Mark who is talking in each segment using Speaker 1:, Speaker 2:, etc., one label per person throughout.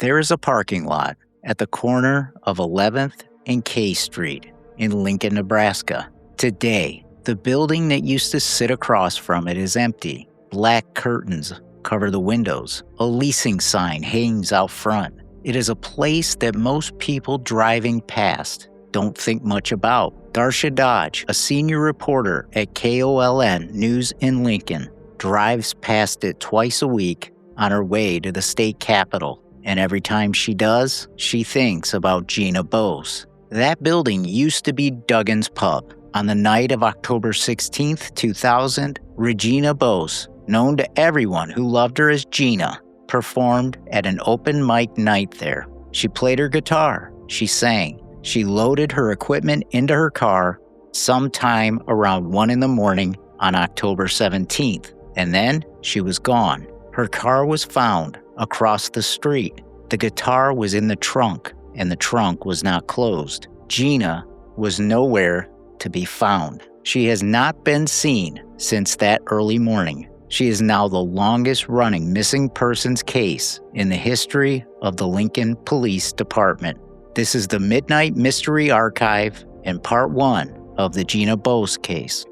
Speaker 1: There is a parking lot at the corner of 11th and K Street in Lincoln, Nebraska. Today, the building that used to sit across from it is empty. Black curtains cover the windows. A leasing sign hangs out front. It is a place that most people driving past don't think much about. Darsha Dodge, a senior reporter at KOLN News in Lincoln, drives past it twice a week on her way to the state capitol. And every time she does, she thinks about Gina Bos. That building used to be Duggan's pub. On the night of October 16, 2000, Regina Bos, known to everyone who loved her as Gina, performed at an open mic night there. She played her guitar. She sang. She loaded her equipment into her car sometime around 1 a.m. on October 17th. And then she was gone. Her car was found across the street. The guitar was in the trunk, and the trunk was not closed. Gina was nowhere to be found. She has not been seen since that early morning. She is now the longest-running missing persons case in the history of the Lincoln Police Department. This is the Midnight Mystery Archive and Part 1 of the Gina Bos case.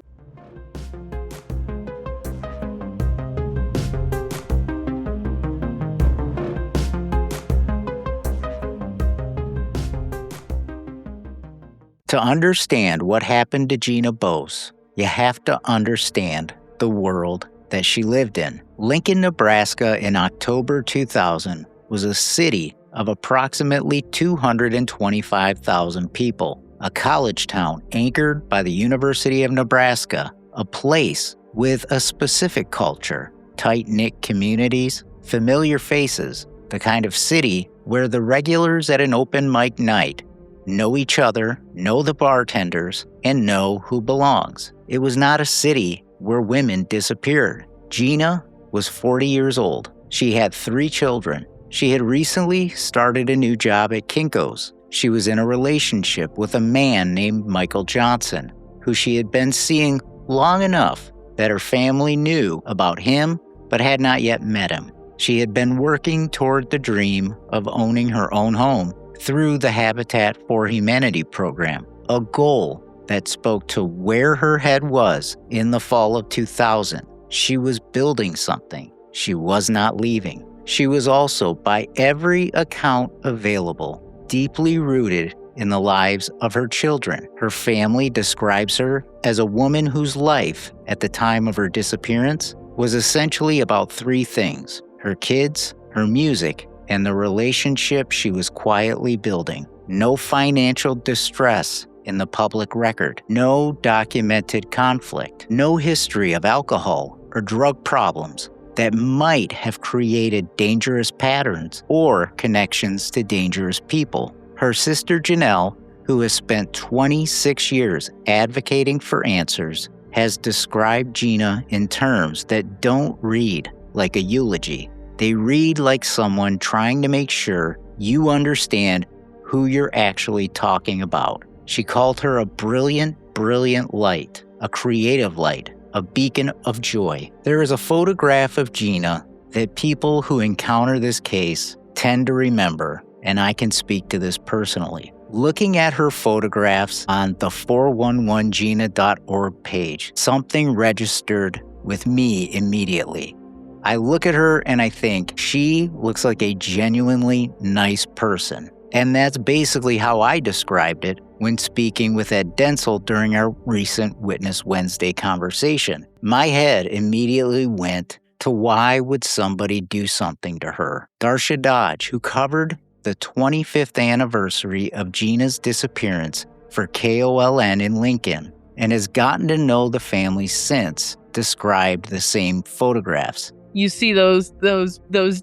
Speaker 1: To understand what happened to Gina Bos, you have to understand the world that she lived in. Lincoln, Nebraska in October 2000 was a city of approximately 225,000 people, a college town anchored by the University of Nebraska, a place with a specific culture, tight-knit communities, familiar faces, the kind of city where the regulars at an open mic night know each other, know the bartenders, and know who belongs. It was not a city where women disappeared. Gina was 40 years old. She had 3 children. She had recently started a new job at Kinko's. She was in a relationship with a man named Michael Johnson, who she had been seeing long enough that her family knew about him but had not yet met him. She had been working toward the dream of owning her own home through the Habitat for Humanity program, a goal that spoke to where her head was in the fall of 2000. She was building something. She was not leaving. She was also, by every account available, deeply rooted in the lives of her children. Her family describes her as a woman whose life, at the time of her disappearance, was essentially about 3 things: her kids, her music, and the relationship she was quietly building. No financial distress in the public record. No documented conflict. No history of alcohol or drug problems that might have created dangerous patterns or connections to dangerous people. Her sister Janelle, who has spent 26 years advocating for answers, has described Gina in terms that don't read like a eulogy. They read like someone trying to make sure you understand who you're actually talking about. She called her a brilliant, brilliant light, a creative light, a beacon of joy. There is a photograph of Gina that people who encounter this case tend to remember, and I can speak to this personally. Looking at her photographs on the 411gina.org page, something registered with me immediately. I look at her and I think she looks like a genuinely nice person. And that's basically how I described it when speaking with Ed Densel during our recent Witness Wednesday conversation. My head immediately went to why would somebody do something to her? Darsha Dodge, who covered the 25th anniversary of Gina's disappearance for KOLN in Lincoln and has gotten to know the family since, described the same photographs.
Speaker 2: You see those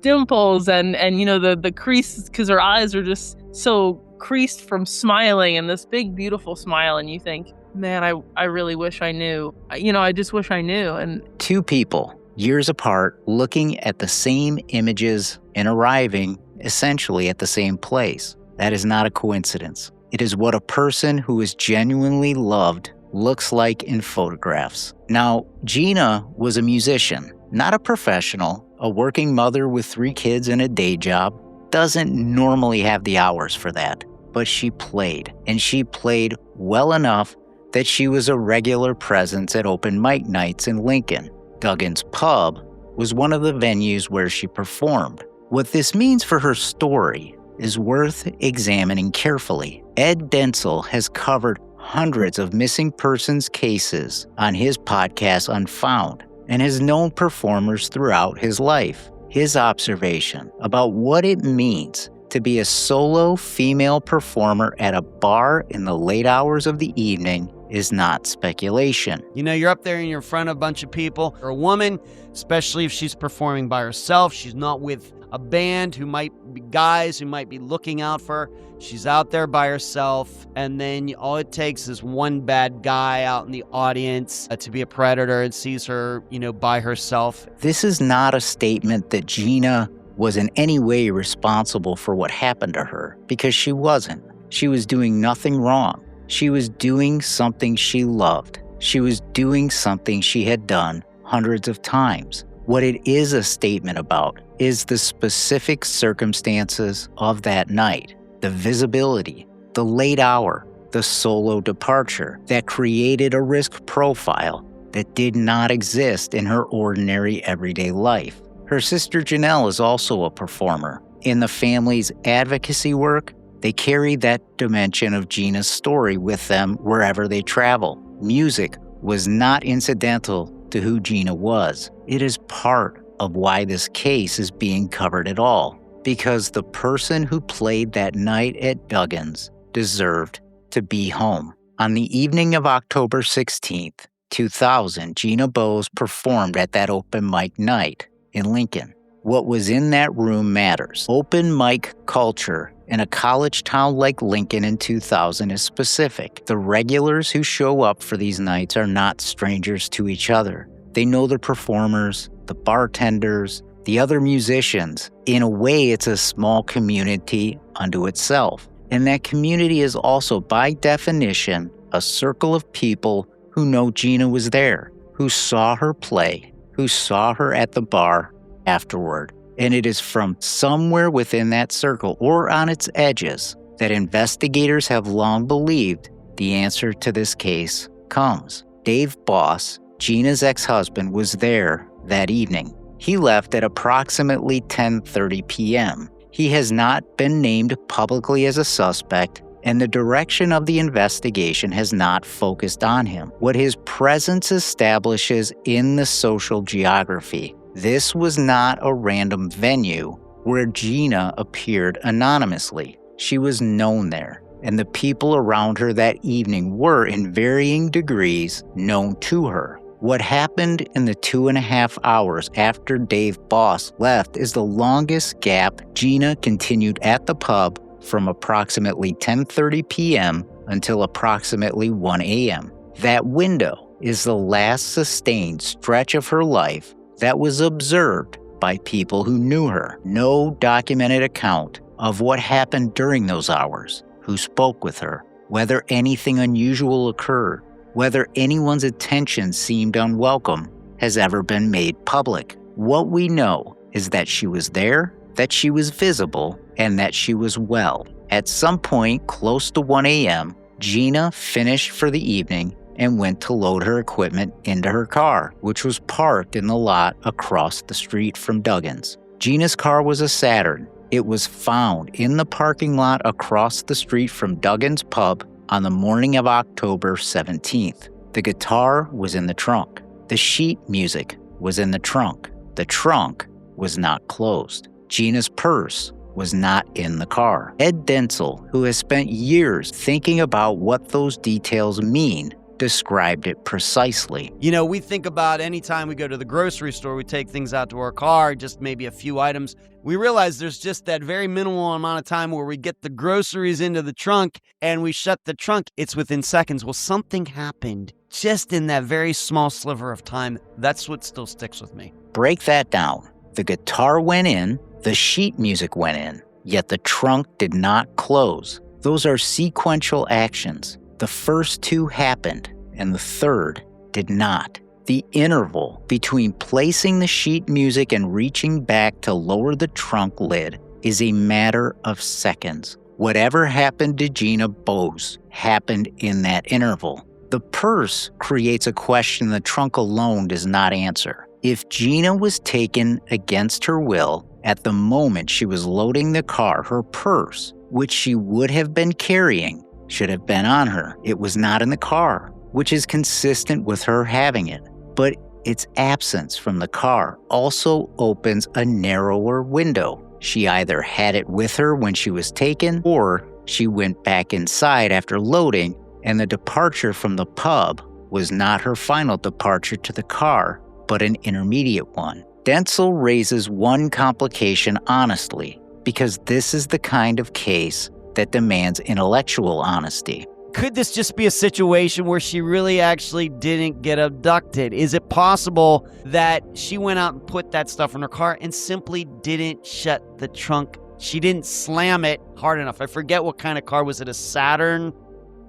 Speaker 2: dimples and you know the creases because her eyes are just so creased from smiling, and this big beautiful smile, and you think, man, I really wish I knew. I just wish I knew. And
Speaker 1: 2 people, years apart, looking at the same images and arriving essentially at the same place. That is not a coincidence. It is what a person who is genuinely loved looks like in photographs. Now, Gina was a musician, not a professional, a working mother with 3 kids and a day job. doesn't normally have the hours for that, but she played, and she played well enough that she was a regular presence at open mic nights in Lincoln. Duggan's Pub was one of the venues where she performed. What this means for her story is worth examining carefully. Ed Dentzel has covered hundreds of missing persons cases on his podcast Unfound and has known performers throughout his life. His observation about what it means to be a solo female performer at a bar in the late hours of the evening is not speculation.
Speaker 3: You know, you're up there and you're in front of a bunch of people, or a woman, especially if she's performing by herself. She's not with a band who might be guys who might be looking out for her. She's out there by herself, and then all it takes is one bad guy out in the audience to be a predator and sees her, by herself.
Speaker 1: This is not a statement that Gina was in any way responsible for what happened to her, because she wasn't. She was doing nothing wrong. She was doing something she loved. She was doing something she had done hundreds of times. What it is a statement about is the specific circumstances of that night, the visibility, the late hour, the solo departure that created a risk profile that did not exist in her ordinary everyday life. Her sister Janelle is also a performer. In the family's advocacy work, they carry that dimension of Gina's story with them wherever they travel. Music was not incidental to who Gina was. It is part of why this case is being covered at all, because the person who played that night at Duggan's deserved to be home. On the evening of October 16th, 2000, Gina Bos performed at that open mic night in Lincoln. What was in that room matters. Open mic culture in a college town like Lincoln in 2000 is specific. The regulars who show up for these nights are not strangers to each other. They know the performers, the bartenders, the other musicians. In a way, it's a small community unto itself. And that community is also, by definition, a circle of people who know Gina was there, who saw her play, who saw her at the bar afterward. And it is from somewhere within that circle or on its edges that investigators have long believed the answer to this case comes. Dave Bos, Gina's ex-husband, was there that evening. He left at approximately 10:30 p.m. He has not been named publicly as a suspect, and the direction of the investigation has not focused on him. What his presence establishes in the social geography. This was not a random venue where Gina appeared anonymously. She was known there, and the people around her that evening were, in varying degrees, known to her. What happened in the 2.5 hours after Dave Bos left is the longest gap Gina continued at the pub from approximately 10:30 p.m. until approximately 1 a.m. That window is the last sustained stretch of her life that was observed by people who knew her. No documented account of what happened during those hours, who spoke with her, whether anything unusual occurred, whether anyone's attention seemed unwelcome, has ever been made public. What we know is that she was there, that she was visible, and that she was well. At some point close to 1 a.m., Gina finished for the evening and went to load her equipment into her car, which was parked in the lot across the street from Duggan's. Gina's car was a Saturn. It was found in the parking lot across the street from Duggan's Pub on the morning of October 17th. The guitar was in the trunk. The sheet music was in the trunk. The trunk was not closed. Gina's purse was not in the car. Ed Dentzel, who has spent years thinking about what those details mean, described it precisely.
Speaker 3: We think about anytime we go to the grocery store, we take things out to our car, just maybe a few items. We realize there's just that very minimal amount of time where we get the groceries into the trunk and we shut the trunk. It's within seconds. Well, something happened just in that very small sliver of time. That's what still sticks with me.
Speaker 1: Break that down. The guitar went in, the sheet music went in, yet the trunk did not close. Those are sequential actions. The first two happened, and the third did not. The interval between placing the sheet music and reaching back to lower the trunk lid is a matter of seconds. Whatever happened to Gina Bos happened in that interval. The purse creates a question the trunk alone does not answer. If Gina was taken against her will, at the moment she was loading the car, her purse, which she would have been carrying, should have been on her. It was not in the car, which is consistent with her having it. But its absence from the car also opens a narrower window. She either had it with her when she was taken, or she went back inside after loading, and the departure from the pub was not her final departure to the car, but an intermediate one. Dentzel raises one complication honestly, because this is the kind of case that demands intellectual honesty.
Speaker 3: Could this just be a situation where she really actually didn't get abducted? Is it possible that she went out and put that stuff in her car and simply didn't shut the trunk? She didn't slam it hard enough. I forget what kind of car. Was it a Saturn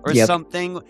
Speaker 3: or something?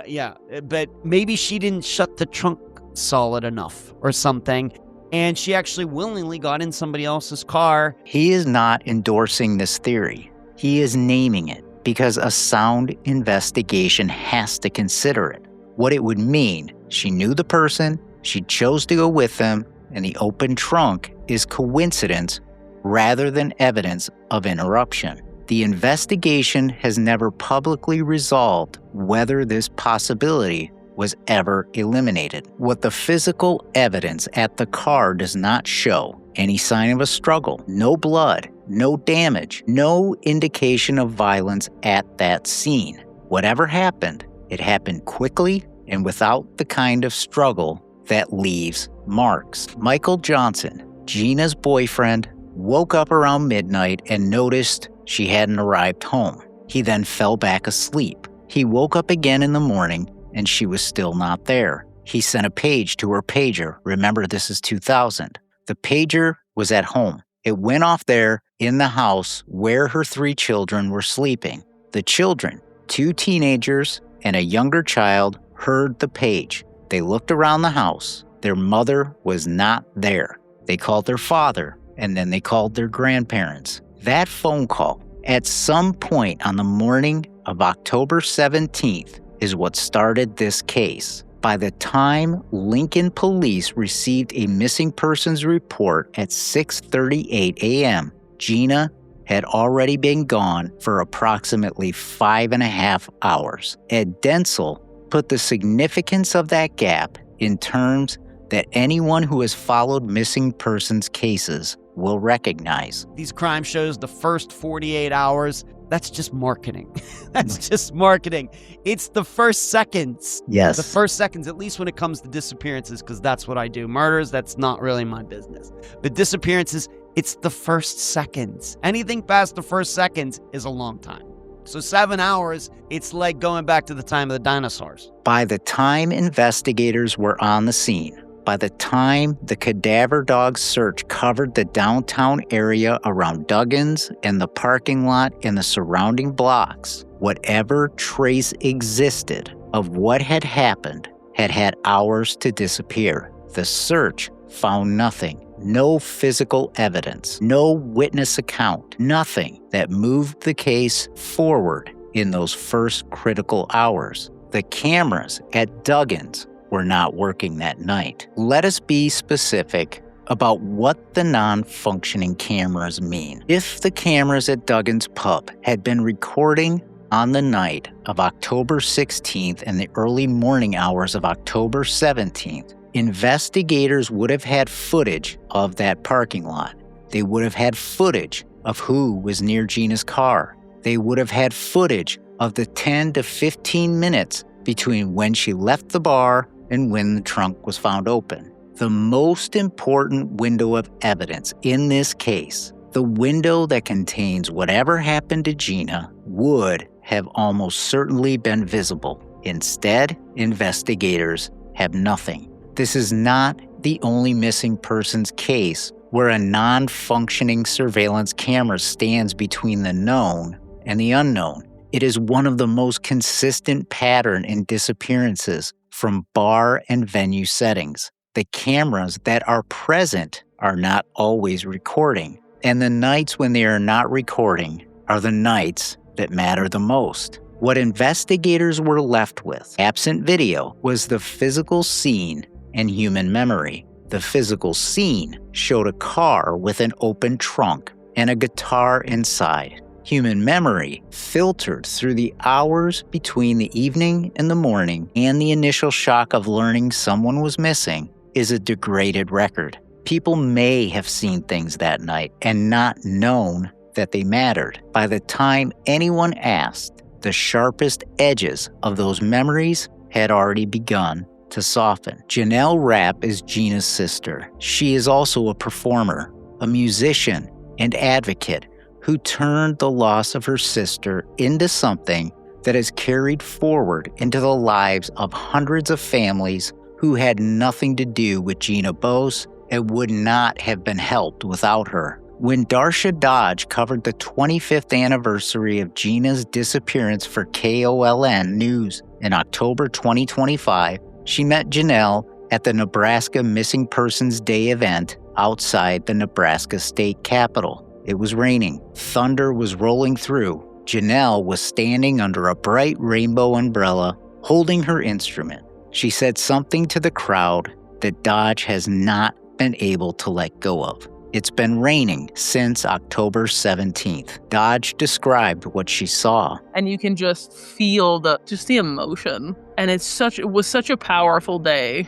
Speaker 3: Yeah, but maybe she didn't shut the trunk solid enough or something, and she actually willingly got in somebody else's car.
Speaker 1: He is not endorsing this theory. He is naming it, because a sound investigation has to consider it. What it would mean: she knew the person, she chose to go with them, and the open trunk is coincidence rather than evidence of interruption. The investigation has never publicly resolved whether this possibility was ever eliminated. What the physical evidence at the car does not show: any sign of a struggle, no blood, no damage, no indication of violence at that scene. Whatever happened, it happened quickly and without the kind of struggle that leaves marks. Michael Johnson, Gina's boyfriend, woke up around midnight and noticed she hadn't arrived home. He then fell back asleep. He woke up again in the morning and she was still not there. He sent a page to her pager. Remember, this is 2000. The pager was at home. It went off there in the house where her 3 children were sleeping. The children, 2 teenagers and a younger child, heard the page. They looked around the house. Their mother was not there. They called their father, and then they called their grandparents. That phone call, at some point on the morning of October 17th, is what started this case. By the time Lincoln police received a missing persons report at 6:38 a.m., Gina had already been gone for approximately 5.5 hours. Ed Dentzel put the significance of that gap in terms that anyone who has followed missing persons cases will recognize.
Speaker 3: These crime shows, the first 48 hours, that's just marketing. That's just marketing. It's the first seconds.
Speaker 1: Yes.
Speaker 3: The first seconds, at least when it comes to disappearances, because that's what I do. Murders, that's not really my business. But disappearances, it's the first seconds. Anything past the first seconds is a long time. So 7 hours, it's like going back to the time of the dinosaurs.
Speaker 1: By the time investigators were on the scene, by the time the cadaver dog search covered the downtown area around Duggan's and the parking lot and the surrounding blocks, whatever trace existed of what had happened had hours to disappear. The search found nothing. No physical evidence, no witness account, nothing that moved the case forward in those first critical hours. The cameras at Duggan's were not working that night. Let us be specific about what the non-functioning cameras mean. If the cameras at Duggan's pub had been recording on the night of October 16th and the early morning hours of October 17th, investigators would have had footage of that parking lot. They would have had footage of who was near Gina's car. They would have had footage of the 10 to 15 minutes between when she left the bar and when the trunk was found open. The most important window of evidence in this case, the window that contains whatever happened to Gina, would have almost certainly been visible. Instead, investigators have nothing. This is not the only missing persons case where a non-functioning surveillance camera stands between the known and the unknown. It is one of the most consistent patterns in disappearances from bar and venue settings. The cameras that are present are not always recording. And the nights when they are not recording are the nights that matter the most. What investigators were left with, absent video, was the physical scene and human memory. The physical scene showed a car with an open trunk and a guitar inside. Human memory, filtered through the hours between the evening and the morning and the initial shock of learning someone was missing, is a degraded record. People may have seen things that night and not known that they mattered. By the time anyone asked, the sharpest edges of those memories had already begun to soften. Janelle Rapp is Gina's sister. She is also a performer, a musician, and advocate who turned the loss of her sister into something that has carried forward into the lives of hundreds of families who had nothing to do with Gina Bos and would not have been helped without her. When Darsha Dodge covered the 25th anniversary of Gina's disappearance for KOLN News in October 2025, she met Janelle at the Nebraska Missing Persons Day event outside the Nebraska State Capitol. It was raining. Thunder was rolling through. Janelle was standing under a bright rainbow umbrella, holding her instrument. She said something to the crowd that Dodge has not been able to let go of. It's been raining since October 17th. Dodge described what she saw.
Speaker 2: And you can just feel the emotion. And it was such a powerful day.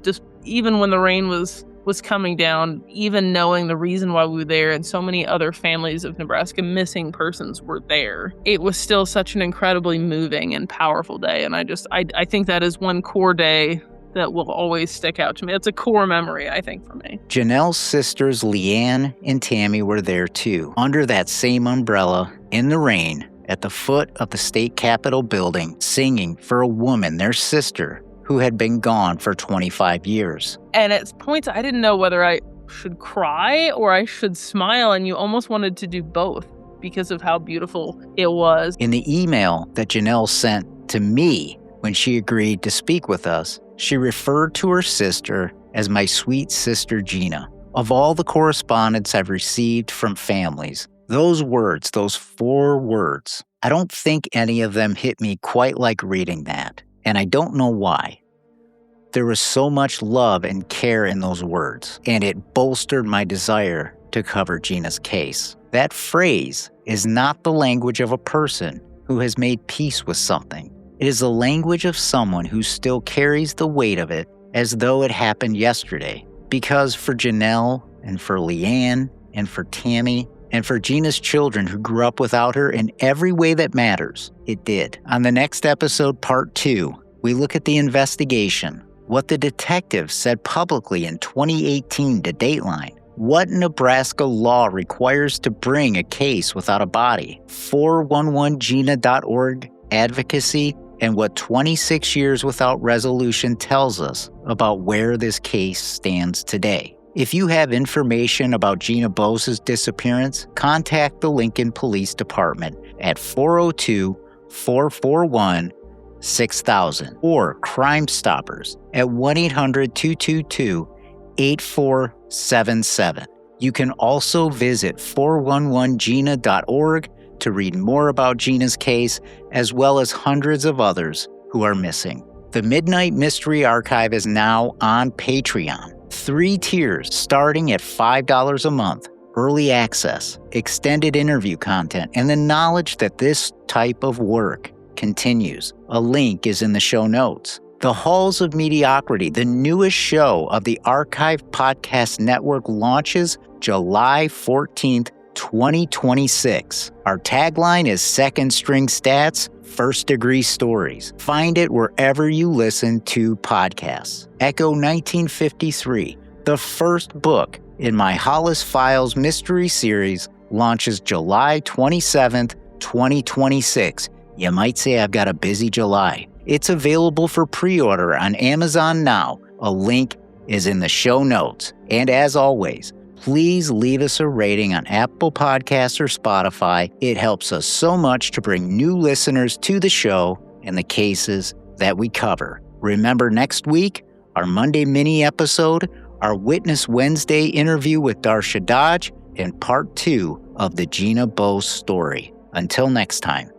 Speaker 2: Just even when the rain was coming down, even knowing the reason why we were there and so many other families of Nebraska missing persons were there, it was still such an incredibly moving and powerful day. And I think that is one core day that will always stick out to me. It's a core memory, I think, for me.
Speaker 1: Janelle's sisters Leanne and Tammy were there too, under that same umbrella, in the rain, at the foot of the state capitol building, singing for a woman, their sister, who had been gone for 25 years.
Speaker 2: And at points, I didn't know whether I should cry or I should smile, and you almost wanted to do both because of how beautiful it was.
Speaker 1: In the email that Janelle sent to me when she agreed to speak with us, she referred to her sister as my sweet sister Gina. Of all the correspondence I've received from families, those words, those 4 words, I don't think any of them hit me quite like reading that. And I don't know why. There was so much love and care in those words, and it bolstered my desire to cover Gina's case. That phrase is not the language of a person who has made peace with something. It is the language of someone who still carries the weight of it as though it happened yesterday. Because for Janelle and for Leanne and for Tammy and for Gina's children who grew up without her in every way that matters, it did. On the next episode, part 2, we look at the investigation, what the detectives said publicly in 2018 to Dateline, what Nebraska law requires to bring a case without a body, 411gina.org advocacy, and what 26 years without resolution tells us about where this case stands today. If you have information about Gina Bos' disappearance, contact the Lincoln Police Department at 402-441-6000 or Crime Stoppers at 1-800-222-8477. You can also visit 411gina.org to read more about Gina's case, as well as hundreds of others who are missing. The Midnight Mystery Archive is now on Patreon. 3 tiers starting at $5 a month. Early access, extended interview content, and the knowledge that this type of work continues. A link is in the show notes. The Halls of Mediocrity, the newest show of the Archive Podcast Network, launches July 14th, 2026. Our tagline is Second String Stats, First Degree Stories. Find it wherever you listen to podcasts. Echo 1953, the first book in my Hollis Files mystery series, launches July 27th, 2026. You might say I've got a busy July. It's available for pre-order on Amazon now. A link is in the show notes. And as always, please leave us a rating on Apple Podcasts or Spotify. It helps us so much to bring new listeners to the show and the cases that we cover. Remember, next week, our Monday mini episode, our Witness Wednesday interview with Darsha Dodge, in part 2 of the Gina Bos story. Until next time.